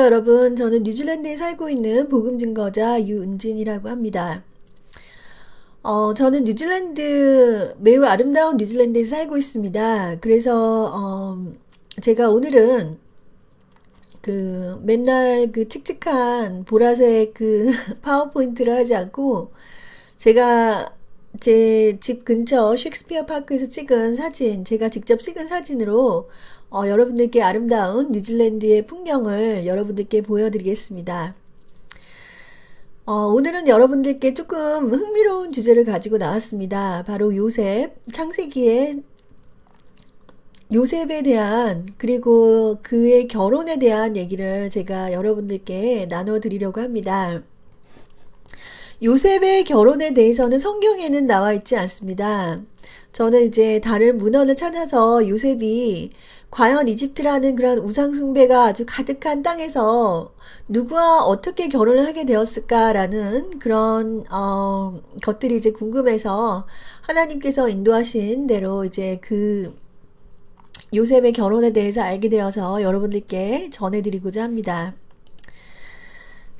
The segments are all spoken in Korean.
안녕하세요, 여러분. 저는 뉴질랜드에 살고 있는 복음 증거자 유은진이라고 합니다. 저는 매우 아름다운 뉴질랜드에 살고 있습니다. 그래서, 제가 오늘은 맨날 칙칙한 보라색 파워포인트를 하지 않고, 제가 제 집 근처 셰익스피어 파크에서 찍은 사진, 제가 직접 찍은 사진으로 여러분들께 아름다운 뉴질랜드의 풍경을 여러분들께 보여드리겠습니다. 오늘은 여러분들께 조금 흥미로운 주제를 가지고 나왔습니다. 바로 창세기의 요셉에 대한, 그리고 그의 결혼에 대한 얘기를 제가 여러분들께 나눠드리려고 합니다. 요셉의 결혼에 대해서는 성경에는 나와 있지 않습니다. 저는 이제 다른 문헌을 찾아서 요셉이 과연 이집트라는 그런 우상숭배가 아주 가득한 땅에서 누구와 어떻게 결혼을 하게 되었을까라는 그런 것들이 이제 궁금해서 하나님께서 인도하신 대로 이제 요셉의 결혼에 대해서 알게 되어서 여러분들께 전해드리고자 합니다.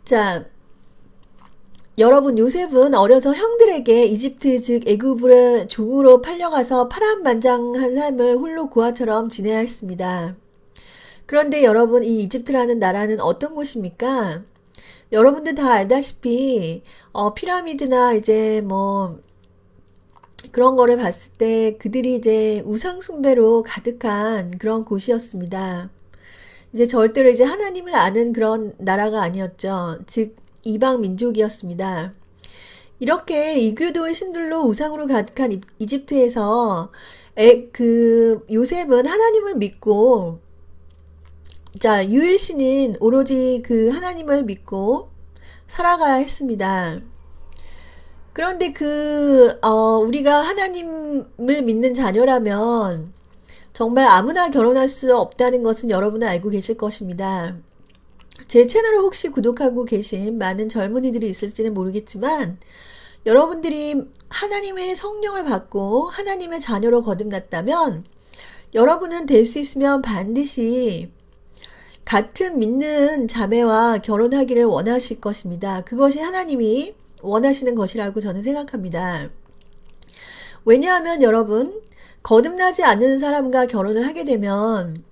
자, 여러분, 요셉은 어려서 형들에게 이집트 즉 애굽을 종으로 팔려가서 파란만장한 삶을 홀로 고아처럼 지내야 했습니다. 그런데 여러분, 이 이집트라는 나라는 어떤 곳입니까? 여러분들 다 알다시피 피라미드나 이제 그런 거를 봤을 때 그들이 이제 우상숭배로 가득한 그런 곳이었습니다. 이제 절대로 이제 하나님을 아는 그런 나라가 아니었죠. 즉 이방 민족이었습니다. 이렇게 이교도의 신들로 우상으로 가득한 이집트에서 요셉은 하나님을 믿고, 자, 유일신인 오로지 하나님을 믿고 살아가야 했습니다. 그런데 우리가 하나님을 믿는 자녀라면 정말 아무나 결혼할 수 없다는 것은 여러분은 알고 계실 것입니다. 제 채널을 혹시 구독하고 계신 많은 젊은이들이 있을지는 모르겠지만, 여러분들이 하나님의 성령을 받고 하나님의 자녀로 거듭났다면 여러분은 될 수 있으면 반드시 같은 믿는 자매와 결혼하기를 원하실 것입니다. 그것이 하나님이 원하시는 것이라고 저는 생각합니다. 왜냐하면 여러분, 거듭나지 않는 사람과 결혼을 하게 되면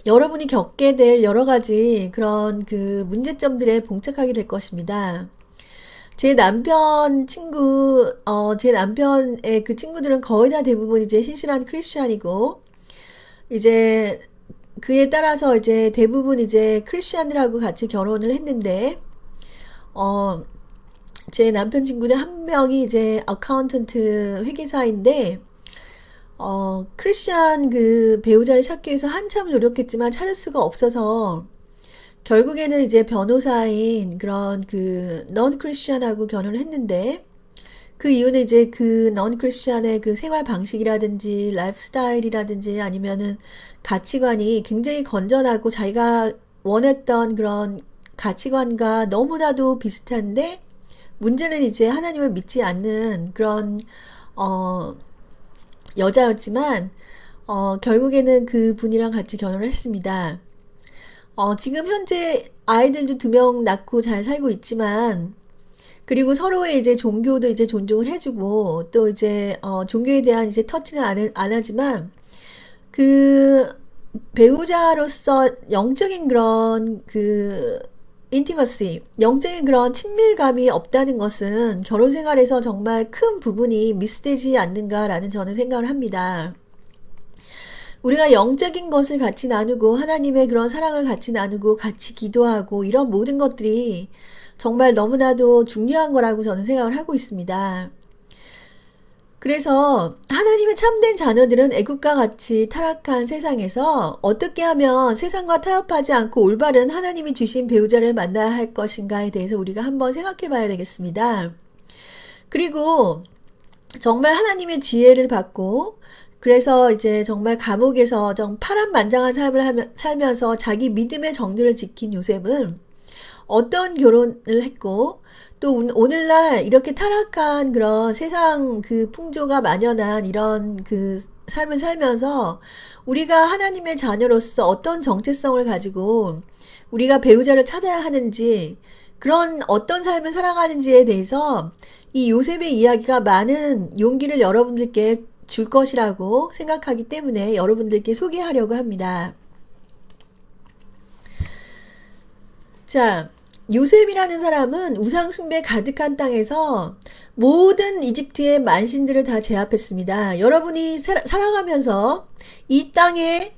여러분이 겪게 될 여러 가지 그런 문제점들에 봉착하게 될 것입니다. 제 남편의 친구들은 거의 다 대부분 이제 신실한 크리스찬이고, 이제 그에 따라서 이제 대부분 이제 크리스찬들하고 같이 결혼을 했는데, 제 남편 친구는 한 명이 이제 어카운턴트 회계사인데, 크리스찬 배우자를 찾기 위해서 한참 노력했지만 찾을 수가 없어서 결국에는 이제 변호사인 그런 넌 크리스찬하고 결혼을 했는데, 그 이유는 이제 넌 크리스찬의 생활 방식이라든지 라이프 스타일이라든지 아니면은 가치관이 굉장히 건전하고 자기가 원했던 그런 가치관과 너무나도 비슷한데, 문제는 이제 하나님을 믿지 않는 그런 여자였지만 결국에는 그분이랑 같이 결혼을 했습니다. 지금 현재 아이들도 2명 낳고 잘 살고 있지만, 그리고 서로의 이제 종교도 이제 존중을 해주고, 또 이제 종교에 대한 이제 터치는 안 하지만, 배우자로서 영적인 그런 인티머시, 영적인 그런 친밀감이 없다는 것은 결혼 생활에서 정말 큰 부분이 미스되지 않는가라는 저는 생각을 합니다. 우리가 영적인 것을 같이 나누고 하나님의 그런 사랑을 같이 나누고 같이 기도하고 이런 모든 것들이 정말 너무나도 중요한 거라고 저는 생각을 하고 있습니다. 그래서 하나님의 참된 자녀들은 애굽과 같이 타락한 세상에서 어떻게 하면 세상과 타협하지 않고 올바른 하나님이 주신 배우자를 만나야 할 것인가에 대해서 우리가 한번 생각해 봐야 되겠습니다. 그리고 정말 하나님의 지혜를 받고, 그래서 이제 정말 감옥에서 파란만장한 삶을 살면서 자기 믿음의 정들을 지킨 요셉은 어떤 결혼을 했고, 또 오늘날 이렇게 타락한 그런 세상 풍조가 만연한 이런 삶을 살면서 우리가 하나님의 자녀로서 어떤 정체성을 가지고 우리가 배우자를 찾아야 하는지, 그런 어떤 삶을 살아가는지에 대해서 이 요셉의 이야기가 많은 용기를 여러분들께 줄 것이라고 생각하기 때문에 여러분들께 소개하려고 합니다. 자, 요셉이라는 사람은 우상숭배 가득한 땅에서 모든 이집트의 만신들을 다 제압했습니다. 여러분이 살아가면서 이 땅의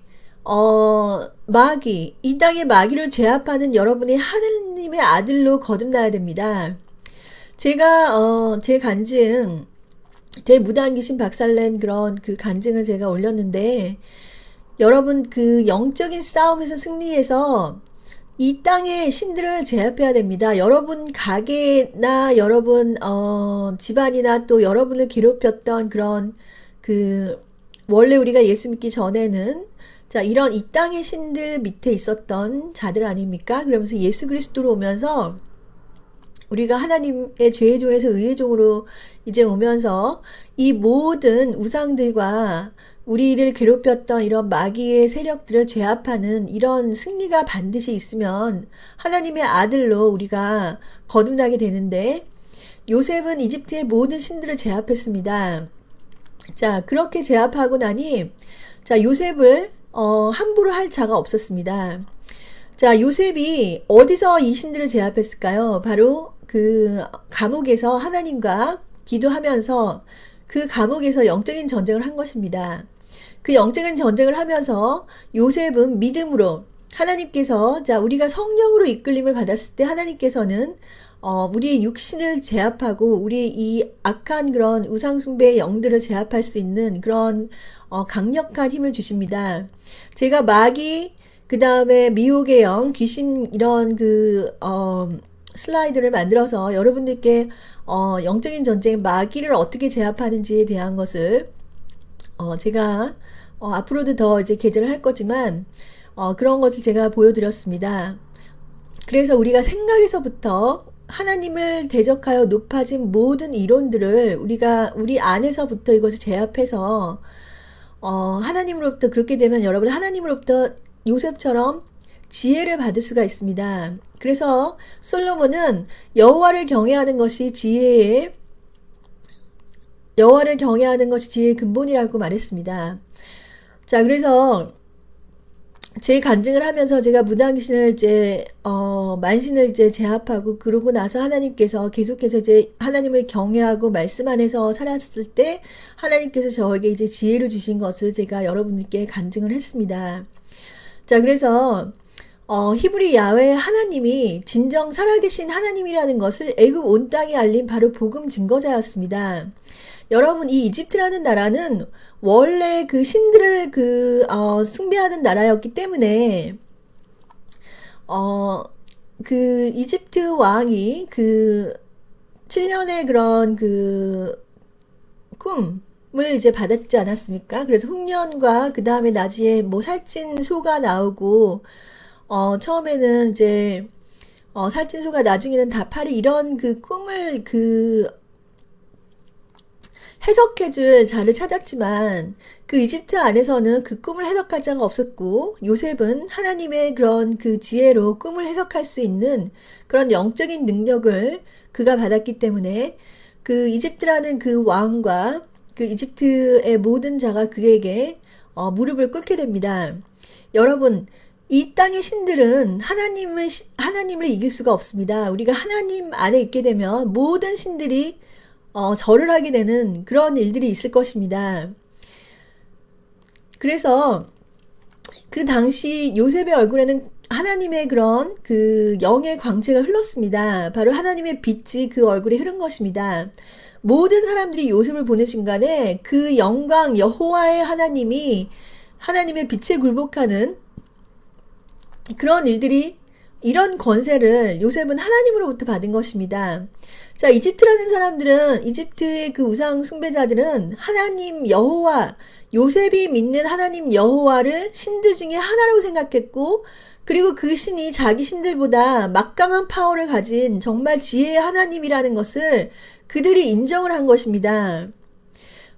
이 땅의 마귀를 제압하는 여러분이 하느님의 아들로 거듭나야 됩니다. 제가 제 간증 대무당귀신 박살낸 그런 그 간증을 제가 올렸는데, 여러분 그 영적인 싸움에서 승리해서 이 땅의 신들을 제압해야 됩니다. 여러분 가게나 여러분 집안이나 또 여러분을 괴롭혔던 그런 원래 우리가 예수 믿기 전에는 이런 이 땅의 신들 밑에 있었던 자들 아닙니까? 그러면서 예수 그리스도로 오면서 우리가 하나님의 죄의 종에서 의의 종으로 이제 오면서 이 모든 우상들과 우리를 괴롭혔던 이런 마귀의 세력들을 제압하는 이런 승리가 반드시 있으면 하나님의 아들로 우리가 거듭나게 되는데, 요셉은 이집트의 모든 신들을 제압했습니다. 자, 그렇게 제압하고 나니 요셉을 함부로 할 자가 없었습니다. 자, 요셉이 어디서 이 신들을 제압했을까요? 바로 그 감옥에서 하나님과 기도하면서 그 감옥에서 영적인 전쟁을 한 것입니다. 그 영적인 전쟁을 하면서 요셉은 믿음으로 하나님께서 우리가 성령으로 이끌림을 받았을 때 하나님께서는 우리의 육신을 제압하고 우리 이 악한 그런 우상숭배의 영들을 제압할 수 있는 그런 강력한 힘을 주십니다. 제가 마귀, 그 다음에 미혹의 영, 귀신 이런 슬라이드를 만들어서 여러분들께 영적인 전쟁 마귀를 어떻게 제압하는지에 대한 것을 제가 앞으로도 더 이제 개설을 할 거지만 그런 것을 제가 보여드렸습니다. 그래서 우리가 생각에서부터 하나님을 대적하여 높아진 모든 이론들을 우리 안에서부터 이것을 제압해서 하나님으로부터, 그렇게 되면 여러분 하나님으로부터 요셉처럼 지혜를 받을 수가 있습니다. 그래서 솔로몬은 여호와를 경외하는 것이 지혜의 근본이라고 말했습니다. 자, 그래서 제 간증을 하면서 제가 무당귀신을 만신을 제압하고, 그러고 나서 하나님께서 계속해서 하나님을 경외하고 말씀 안에서 살았을 때 하나님께서 저에게 이제 지혜를 주신 것을 제가 여러분들께 간증을 했습니다. 자, 그래서 히브리 야훼 하나님이 진정 살아계신 하나님이라는 것을 애굽 온 땅에 알린 바로 복음 증거자였습니다. 여러분, 이 이집트라는 나라는 원래 그 신들을 숭배하는 나라였기 때문에 이집트 왕이 7년의 그런 꿈을 이제 받았지 않았습니까? 그래서 흉년과 그 다음에 나지에 살찐 소가 나오고, 처음에는 이제 살찐 소가 나중에는 다 파리, 이런 꿈을 해석해줄 자를 찾았지만 그 이집트 안에서는 그 꿈을 해석할 자가 없었고, 요셉은 하나님의 그런 지혜로 꿈을 해석할 수 있는 그런 영적인 능력을 그가 받았기 때문에 이집트라는 왕과 이집트의 모든 자가 그에게 무릎을 꿇게 됩니다. 여러분, 이 땅의 신들은 하나님을 이길 수가 없습니다. 우리가 하나님 안에 있게 되면 모든 신들이 절을 하게 되는 그런 일들이 있을 것입니다. 그래서 그 당시 요셉의 얼굴에는 하나님의 그런 영의 광채가 흘렀습니다. 바로 하나님의 빛이 그 얼굴에 흐른 것입니다. 모든 사람들이 요셉을 보는 순간에 그 영광, 여호와의 하나님의 빛에 굴복하는 그런 일들이, 이런 권세를 요셉은 하나님으로부터 받은 것입니다. 자, 이집트라는 사람들은, 이집트의 우상 숭배자들은 하나님 여호와, 요셉이 믿는 하나님 여호와를 신들 중에 하나라고 생각했고, 그리고 그 신이 자기 신들보다 막강한 파워를 가진 정말 지혜의 하나님이라는 것을 그들이 인정을 한 것입니다.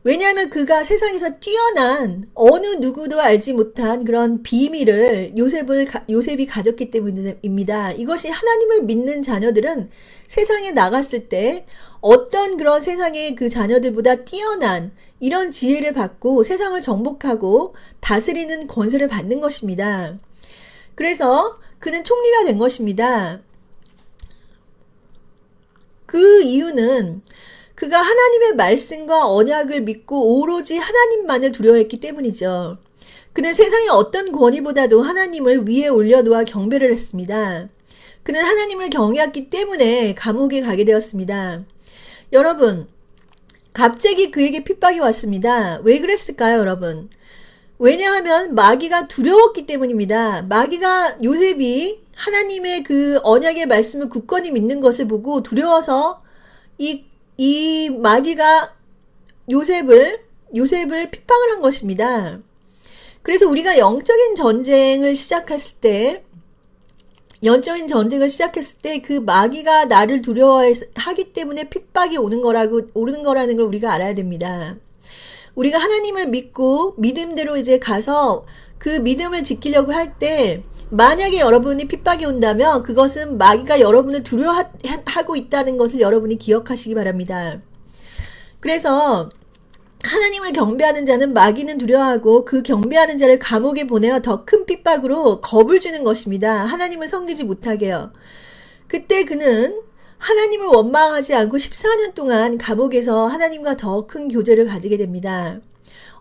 왜냐하면 그가 세상에서 뛰어난 어느 누구도 알지 못한 그런 비밀을 요셉이 가졌기 때문입니다. 이것이 하나님을 믿는 자녀들은 세상에 나갔을 때 어떤 그런 세상의 그 자녀들보다 뛰어난 이런 지혜를 받고 세상을 정복하고 다스리는 권세를 받는 것입니다. 그래서 그는 총리가 된 것입니다. 그 이유는 그가 하나님의 말씀과 언약을 믿고 오로지 하나님만을 두려워했기 때문이죠. 그는 세상의 어떤 권위보다도 하나님을 위에 올려놓아 경배를 했습니다. 그는 하나님을 경외했기 때문에 감옥에 가게 되었습니다. 여러분, 갑자기 그에게 핍박이 왔습니다. 왜 그랬을까요, 여러분? 왜냐하면 마귀가 두려웠기 때문입니다. 요셉이 하나님의 그 언약의 말씀을 굳건히 믿는 것을 보고 두려워서 이 마귀가 요셉을 핍박을 한 것입니다. 그래서 우리가 영적인 전쟁을 시작했을 때 그 마귀가 나를 두려워하기 때문에 핍박이 오는 거라는 걸 우리가 알아야 됩니다. 우리가 하나님을 믿고 믿음대로 이제 가서 그 믿음을 지키려고 할 때 만약에 여러분이 핍박이 온다면 그것은 마귀가 여러분을 두려워하고 있다는 것을 여러분이 기억하시기 바랍니다. 그래서 하나님을 경배하는 자는 마귀는 두려워하고 그 경배하는 자를 감옥에 보내어 더 큰 핍박으로 겁을 주는 것입니다. 하나님을 섬기지 못하게요. 그때 그는 하나님을 원망하지 않고 14년 동안 감옥에서 하나님과 더 큰 교제를 가지게 됩니다.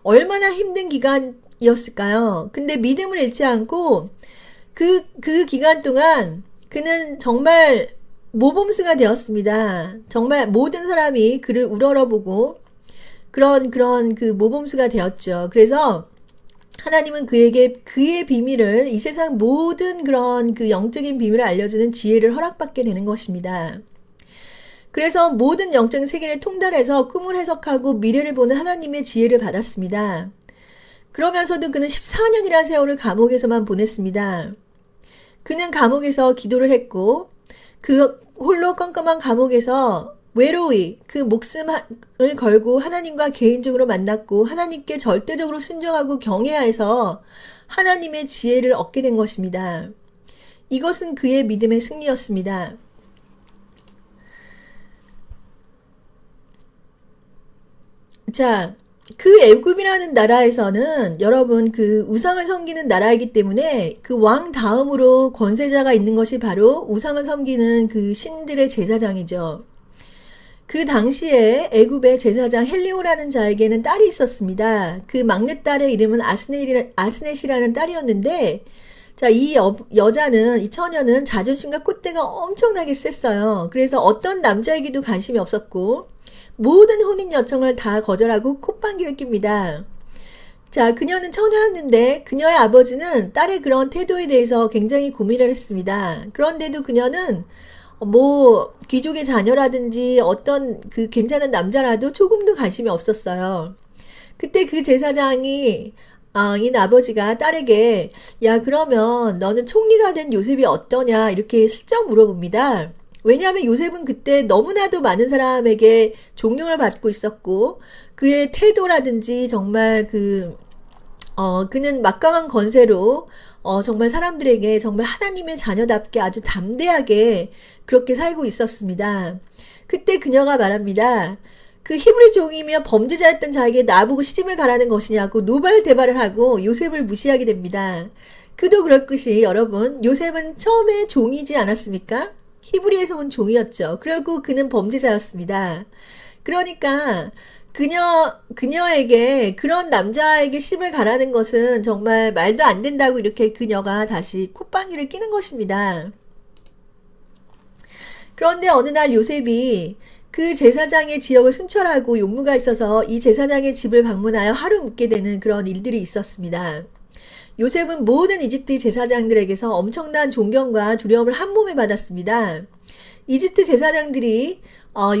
얼마나 힘든 기간이었을까요? 근데 믿음을 잃지 않고 그 기간 동안 그는 정말 모범수가 되었습니다. 정말 모든 사람이 그를 우러러보고 그런 그 모범수가 되었죠. 그래서 하나님은 그에게 그의 비밀을, 이 세상 모든 그런 그 영적인 비밀을 알려주는 지혜를 허락받게 되는 것입니다. 그래서 모든 영적인 세계를 통달해서 꿈을 해석하고 미래를 보는 하나님의 지혜를 받았습니다. 그러면서도 그는 14년이라는 세월을 감옥에서만 보냈습니다. 그는 감옥에서 기도를 했고 그 홀로 껌껌한 감옥에서 외로이 그 목숨을 걸고 하나님과 개인적으로 만났고 하나님께 절대적으로 순종하고 경외하여서 하나님의 지혜를 얻게 된 것입니다. 이것은 그의 믿음의 승리였습니다. 자, 그 애굽이라는 나라에서는 여러분 그 우상을 섬기는 나라이기 때문에 그 왕 다음으로 권세자가 있는 것이 바로 우상을 섬기는 그 신들의 제사장이죠. 그 당시에 애굽의 제사장 헬리오라는 자에게는 딸이 있었습니다. 그 막내딸의 이름은 아스넷이라는 딸이었는데, 자, 이 처녀는 자존심과 콧대가 엄청나게 셌어요. 그래서 어떤 남자에게도 관심이 없었고 모든 혼인 요청을 다 거절하고 콧방귀를 낍니다. 자, 그녀는 처녀였는데 그녀의 아버지는 딸의 그런 태도에 대해서 굉장히 고민을 했습니다. 그런데도 그녀는 귀족의 자녀라든지 어떤 그 괜찮은 남자라도 조금도 관심이 없었어요. 그때 그 제사장이 이 아버지가 딸에게 야, 그러면 너는 총리가 된 요셉이 어떠냐 이렇게 슬쩍 물어봅니다. 왜냐하면 요셉은 그때 너무나도 많은 사람에게 존경을 받고 있었고 그의 태도라든지 정말 그는 막강한 권세로 정말 사람들에게 정말 하나님의 자녀답게 아주 담대하게 그렇게 살고 있었습니다. 그때 그녀가 말합니다. 그 히브리 종이며 범죄자였던 자에게 나보고 시집을 가라는 것이냐고 노발대발을 하고 요셉을 무시하게 됩니다. 그도 그럴 것이 여러분, 요셉은 처음에 종이지 않았습니까? 히브리에서 온 종이었죠. 그리고 그는 범죄자였습니다. 그러니까 그녀에게 그런 남자에게 시집을 가라는 것은 정말 말도 안 된다고 이렇게 그녀가 다시 콧방귀를 끼는 것입니다. 그런데 어느 날 요셉이 그 제사장의 지역을 순찰하고 용무가 있어서 이 제사장의 집을 방문하여 하루 묵게 되는 그런 일들이 있었습니다. 요셉은 모든 이집트 제사장들에게서 엄청난 존경과 두려움을 한 몸에 받았습니다. 이집트 제사장들이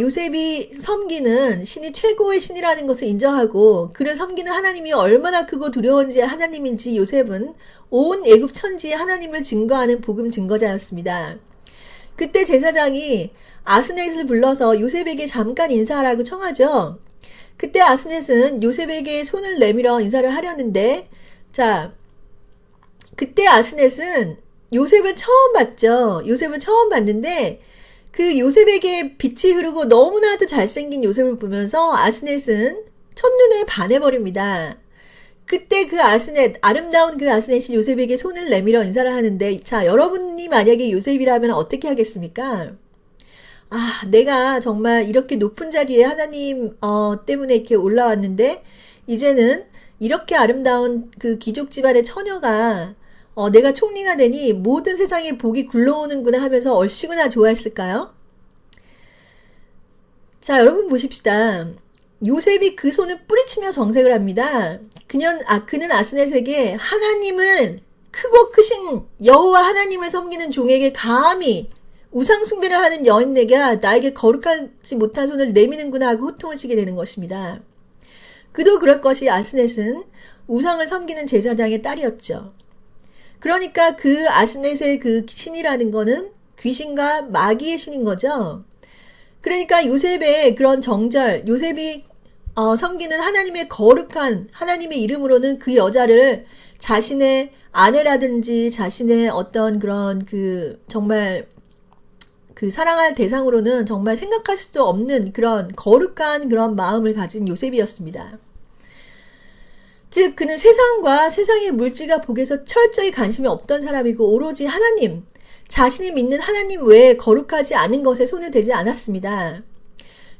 요셉이 섬기는 신이 최고의 신이라는 것을 인정하고 그를 섬기는 하나님이 얼마나 크고 두려운지 하나님인지 요셉은 온 애굽 천지에 하나님을 증거하는 복음 증거자였습니다. 그때 제사장이 아스넷을 불러서 요셉에게 잠깐 인사하라고 청하죠. 그때 아스넷은 요셉에게 손을 내밀어 인사를 하려는데, 자, 그때 아스넷은 요셉을 처음 봤죠. 요셉을 처음 봤는데, 그 요셉에게 빛이 흐르고 너무나도 잘생긴 요셉을 보면서 아스넷은 첫눈에 반해버립니다. 그때 그 아스넷, 아름다운 그 아스넷이 요셉에게 손을 내밀어 인사를 하는데, 자, 여러분이 만약에 요셉이라면 어떻게 하겠습니까? 아, 내가 정말 이렇게 높은 자리에 하나님, 때문에 이렇게 올라왔는데, 이제는 이렇게 아름다운 그 귀족 집안의 처녀가, 내가 총리가 되니 모든 세상의 복이 굴러오는구나 하면서 얼씨구나 좋아했을까요? 자, 여러분 보십시다. 요셉이 그 손을 뿌리치며 정색을 합니다. 그는 아스넷에게 하나님을 크고 크신 여호와 하나님을 섬기는 종에게 감히 우상 숭배를 하는 여인에게 나에게 거룩하지 못한 손을 내미는구나 하고 호통을 치게 되는 것입니다. 그도 그럴 것이 아스넷은 우상을 섬기는 제사장의 딸이었죠. 그러니까 그 아스넷의 그 신이라는 거는 귀신과 마귀의 신인 거죠. 그러니까 요셉의 그런 정절, 요셉이 섬기는 하나님의 거룩한 하나님의 이름으로는 그 여자를 자신의 아내라든지 자신의 어떤 그런 그 정말 그 사랑할 대상으로는 정말 생각할 수도 없는 그런 거룩한 그런 마음을 가진 요셉이었습니다. 즉 그는 세상과 세상의 물질과 복에서 철저히 관심이 없던 사람이고 오로지 하나님, 자신이 믿는 하나님 외에 거룩하지 않은 것에 손을 대지 않았습니다.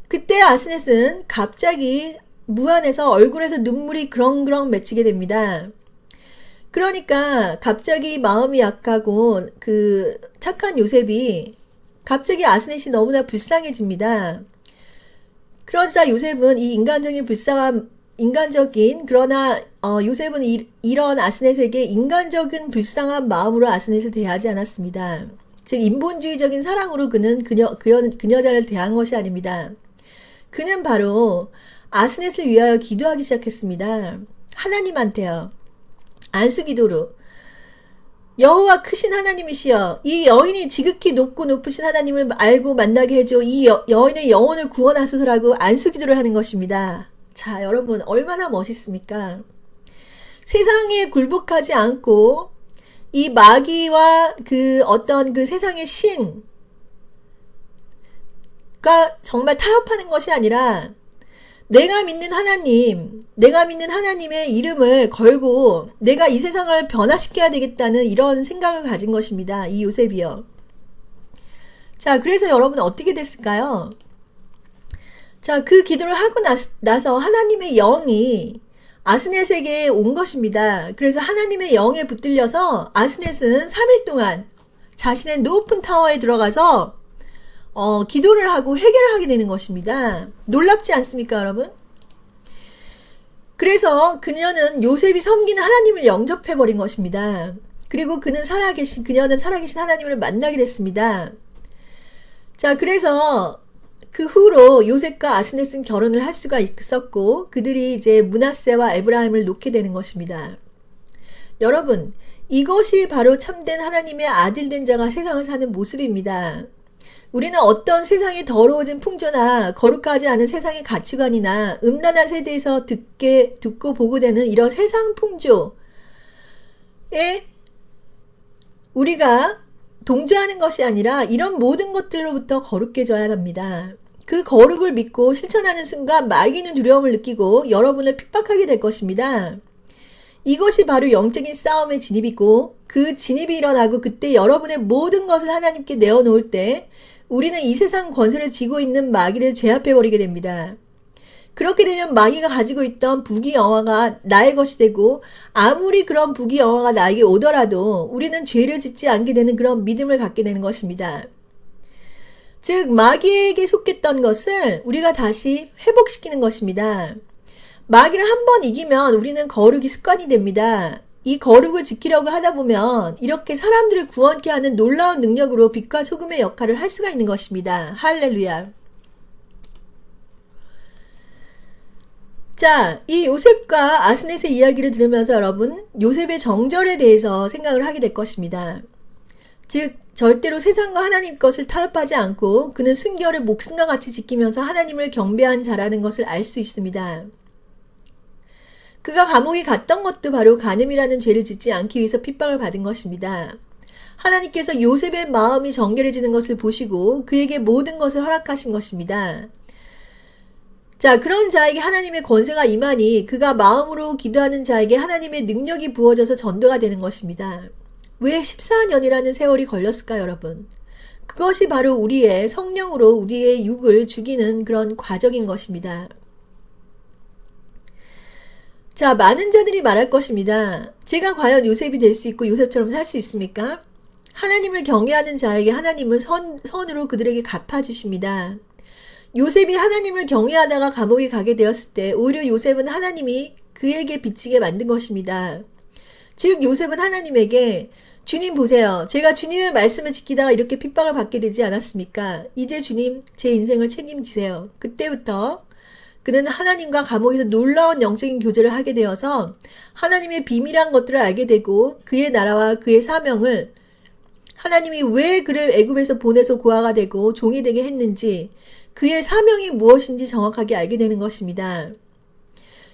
그때 아스넷은 갑자기 무안에서 얼굴에서 눈물이 그렁그렁 맺히게 됩니다. 그러니까 갑자기 마음이 약하고 그 착한 요셉이 갑자기 아스넷이 너무나 불쌍해집니다. 그러자 요셉은 이 인간적인 그러나 요셉은 이런 아스넷에게 인간적인 불쌍한 마음으로 아스넷을 대하지 않았습니다. 즉 인본주의적인 사랑으로 그는 그 여자를 대한 것이 아닙니다. 그는 바로 아스넷을 위하여 기도하기 시작했습니다. 하나님한테요. 안수기도로 여호와 크신 하나님이시여 이 여인이 지극히 높고 높으신 하나님을 알고 만나게 해줘 이 여인의 영혼을 구원하소서라고 안수기도를 하는 것입니다. 자, 여러분 얼마나 멋있습니까? 세상에 굴복하지 않고 이 마귀와 그 어떤 그 세상의 신과 정말 타협하는 것이 아니라 내가 믿는 하나님의 이름을 걸고 내가 이 세상을 변화시켜야 되겠다는 이런 생각을 가진 것입니다. 이 요셉이요. 자, 그래서 여러분 어떻게 됐을까요? 자, 그 기도를 하고 나서 하나님의 영이 아스넷에게 온 것입니다. 그래서 하나님의 영에 붙들려서 아스넷은 3일 동안 자신의 높은 타워에 들어가서 기도를 하고 회개를 하게 되는 것입니다. 놀랍지 않습니까, 여러분? 그래서 그녀는 요셉이 섬기는 하나님을 영접해버린 것입니다. 그리고 그녀는 살아계신 하나님을 만나게 됐습니다. 자, 그래서 그 후로 요셉과 아스넷은 결혼을 할 수가 있었고, 그들이 이제 므낫세와 에브라임을 놓게 되는 것입니다. 여러분, 이것이 바로 참된 하나님의 아들 된 자가 세상을 사는 모습입니다. 우리는 어떤 세상의 더러워진 풍조나 거룩하지 않은 세상의 가치관이나 음란한 세대에서 듣고 보고 되는 이런 세상 풍조에 우리가 동조하는 것이 아니라 이런 모든 것들로부터 거룩해져야 합니다. 그 거룩을 믿고 실천하는 순간 마귀는 두려움을 느끼고 여러분을 핍박하게 될 것입니다. 이것이 바로 영적인 싸움의 진입이고 그 진입이 일어나고 그때 여러분의 모든 것을 하나님께 내어놓을 때 우리는 이 세상 권세를 쥐고 있는 마귀를 제압해버리게 됩니다. 그렇게 되면 마귀가 가지고 있던 부귀영화가 나의 것이 되고 아무리 그런 부귀영화가 나에게 오더라도 우리는 죄를 짓지 않게 되는 그런 믿음을 갖게 되는 것입니다. 즉 마귀에게 속했던 것을 우리가 다시 회복시키는 것입니다. 마귀를 한 번 이기면 우리는 거룩이 습관이 됩니다. 이 거룩을 지키려고 하다 보면 이렇게 사람들을 구원케 하는 놀라운 능력으로 빛과 소금의 역할을 할 수가 있는 것입니다. 할렐루야. 자, 이 요셉과 아스넷의 이야기를 들으면서 여러분 요셉의 정절에 대해서 생각을 하게 될 것입니다. 즉 절대로 세상과 하나님 것을 타협하지 않고 그는 순결을 목숨과 같이 지키면서 하나님을 경배한 자라는 것을 알 수 있습니다. 그가 감옥에 갔던 것도 바로 간음이라는 죄를 짓지 않기 위해서 핍박을 받은 것입니다. 하나님께서 요셉의 마음이 정결해지는 것을 보시고 그에게 모든 것을 허락하신 것입니다. 자, 그런 자에게 하나님의 권세가 임하니 그가 마음으로 기도하는 자에게 하나님의 능력이 부어져서 전도가 되는 것입니다. 왜 14년이라는 세월이 걸렸을까요, 여러분? 그것이 바로 우리의 성령으로 우리의 육을 죽이는 그런 과정인 것입니다. 자, 많은 자들이 말할 것입니다. 제가 과연 요셉이 될 수 있고 요셉처럼 살 수 있습니까? 하나님을 경외하는 자에게 하나님은 선으로 그들에게 갚아주십니다. 요셉이 하나님을 경외하다가 감옥에 가게 되었을 때 오히려 요셉은 하나님이 그에게 비치게 만든 것입니다. 즉 요셉은 하나님에게 주님 보세요. 제가 주님의 말씀을 지키다가 이렇게 핍박을 받게 되지 않았습니까? 이제 주님 제 인생을 책임지세요. 그때부터 그는 하나님과 감옥에서 놀라운 영적인 교제를 하게 되어서 하나님의 비밀한 것들을 알게 되고 그의 나라와 그의 사명을 하나님이 왜 그를 애굽에서 보내서 고아가 되고 종이 되게 했는지 그의 사명이 무엇인지 정확하게 알게 되는 것입니다.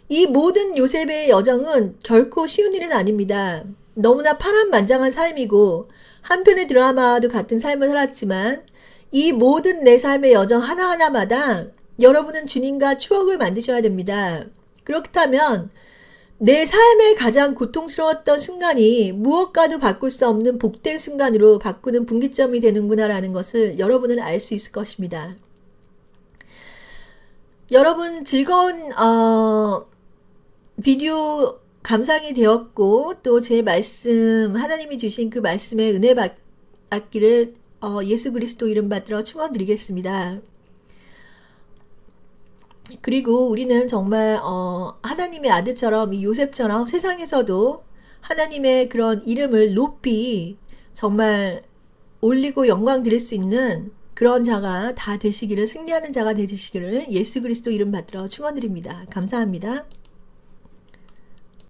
이 모든 요셉의 여정은 결코 쉬운 일은 아닙니다. 너무나 파란만장한 삶이고 한편의 드라마와도 같은 삶을 살았지만 이 모든 내 삶의 여정 하나하나마다 여러분은 주님과 추억을 만드셔야 됩니다. 그렇다면 내 삶의 가장 고통스러웠던 순간이 무엇과도 바꿀 수 없는 복된 순간으로 바꾸는 분기점이 되는구나라는 것을 여러분은 알 수 있을 것입니다. 여러분 즐거운 비디오 감상이 되었고 또 제 말씀 하나님이 주신 그 말씀에 은혜 받기를 예수 그리스도 이름 받들어 축원드리겠습니다. 그리고 우리는 정말 하나님의 아들처럼 이 요셉처럼 세상에서도 하나님의 그런 이름을 높이 정말 올리고 영광 드릴 수 있는 그런 자가 다 되시기를 승리하는 자가 되시기를 예수 그리스도 이름 받들어 축원드립니다. 감사합니다.